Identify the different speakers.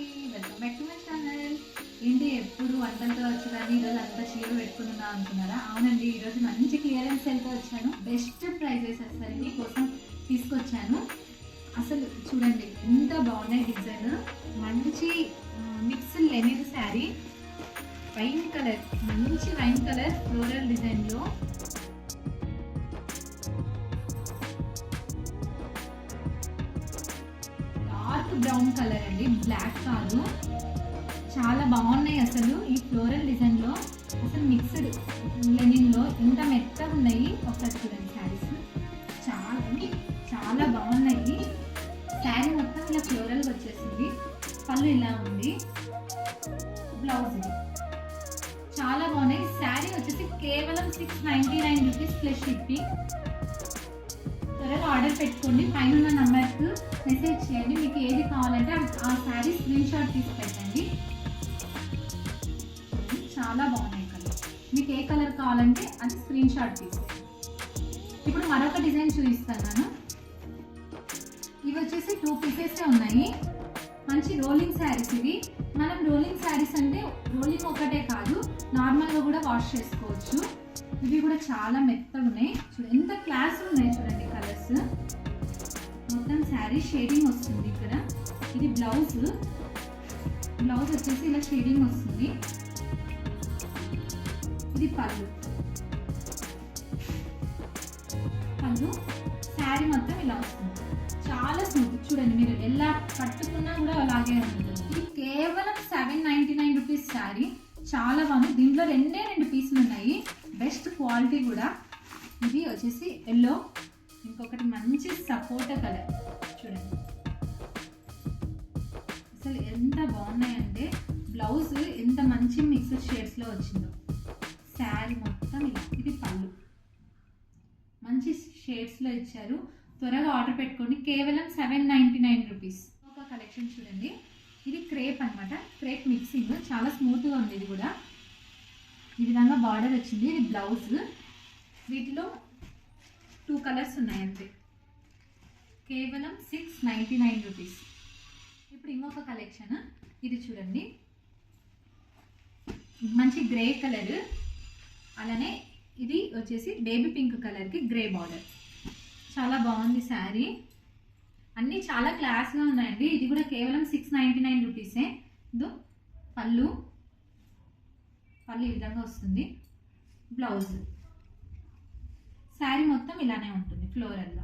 Speaker 1: అందరికీ welcome back to my channel. ఏంటి ఎప్పుడు వంటలతో వచ్చేదాన్ని ఈరోజు అంతా చీర పెట్టుకున్నా అనుకున్నారా? అవునండి, ఈరోజు మంచి క్లియరెన్స్ సేల్తో వచ్చాను. బెస్ట్ ప్రైజెస్ అసలు మీకోసం తీసుకొచ్చాను. అసలు చూడండి ఎంత బాగున్నాయి డిజైన్. మంచి mixed linen sari, wine colour, మంచి వైన్ కలర్ ఫ్లోరల్ డిజైన్లో డార్క్ బ్రౌన్ కలర్ అండి, బ్లాక్ కాదు. చాలా బాగున్నాయి అసలు ఈ ఫ్లోరల్ డిజైన్లో. అసలు మిక్స్డ్ లెనిన్లో ఎంత మెత్తగా ఉన్నాయి ఒకసారి చూడండి. శారీస్ చాలా బాగున్నాయి. శారీ మొత్తం ఇలా ఫ్లోరల్గా వచ్చేసింది. పళ్ళు ఇలా ఉంది, బ్లౌజ్ ఇది. చాలా బాగున్నాయి. శారీ వచ్చేసి కేవలం 699 రూపీస్ ప్లస్ షిప్పింగ్. త్వరగా ఆర్డర్ పెట్టుకోండి. పైన ఉన్న నంబర్కి మెసేజ్ చేయండి. మీకు ఏది కావాలంటే ఆ శారీ స్క్రీన్ షాట్ తీసి పెట్టండి. చాలా బాగున్నాయి కలర్. మీకు ఏ కలర్ కావాలంటే అది స్క్రీన్ షాట్ తీసేయండి. ఇప్పుడు మరొక డిజైన్ చూపిస్తాను. ఇవి వచ్చేసి 2 పీసెస్ ఉన్నాయి. మంచి రోలింగ్ శారీస్ ఇవి. మనం రోలింగ్ శారీస్ అంటే రోలింగ్ ఒకటే కాదు, నార్మల్గా కూడా వాష్ చేసుకోవచ్చు. ఇవి కూడా చాలా మెత్తగా ఉన్నాయి. చూడండి ఎంత క్లాస్ ఉన్నాయి చూడండి. కలర్స్ మొత్తం శారీ షేడింగ్ వస్తుంది. ఇక్కడ ఇది బ్లౌజ్ వచ్చేసి ఇలా షేడింగ్ వస్తుంది. ఇది పళ్ళు శారీ మొత్తం ఇలా వస్తుంది. చాలా స్మూత్. చూడండి మీరు ఎలా కట్టుకున్నా కూడా అలాగే ఉంటుంది. ఇది కేవలం 799 రూపీస్ శారీ. చాలా బాగుంది. దీంట్లో 2 పీసులు ఉన్నాయి. బెస్ట్ క్వాలిటీ కూడా. ఇది వచ్చేసి ఎల్లో, ఇంకొకటి మంచి సపోటా కలర్. చూడండి అసలు ఎంత బాగున్నాయంటే బ్లౌజ్ ఎంత మంచి మిక్స్డ్ షేడ్స్లో వచ్చిందో. శారీ మొత్తం ఇలా. ఇది పళ్ళు మంచి షేడ్స్లో ఇచ్చారు. త్వరగా ఆర్డర్ పెట్టుకోండి. కేవలం 799 రూపీస్. ఒక కలెక్షన్ చూడండి. ఇది క్రేప్ అనమాట. క్రేప్ మిక్సింగ్ చాలా స్మూత్గా ఉంది. ఇది కూడా ఈ విధంగా బార్డర్ వచ్చింది. ఇది బ్లౌజ్. వీటిలో 2 కలర్స్ ఉన్నాయి అంతే. కేవలం 699 రూపీస్. ఇప్పుడు ఇంకొక కలెక్షన్. ఇది చూడండి మంచి గ్రే కలర్, అలానే ఇది వచ్చేసి బేబీ పింక్ కలర్కి గ్రే బార్డర్. చాలా బాగుంది శారీ. అన్నీ చాలా క్లాస్గా ఉన్నాయండి. ఇది కూడా కేవలం 699 రూపీసే. పళ్ళు ఈ విధంగా వస్తుంది. బ్లౌజ్ శారీ మొత్తం ఇలానే ఉంటుంది ఫ్లోరల్గా.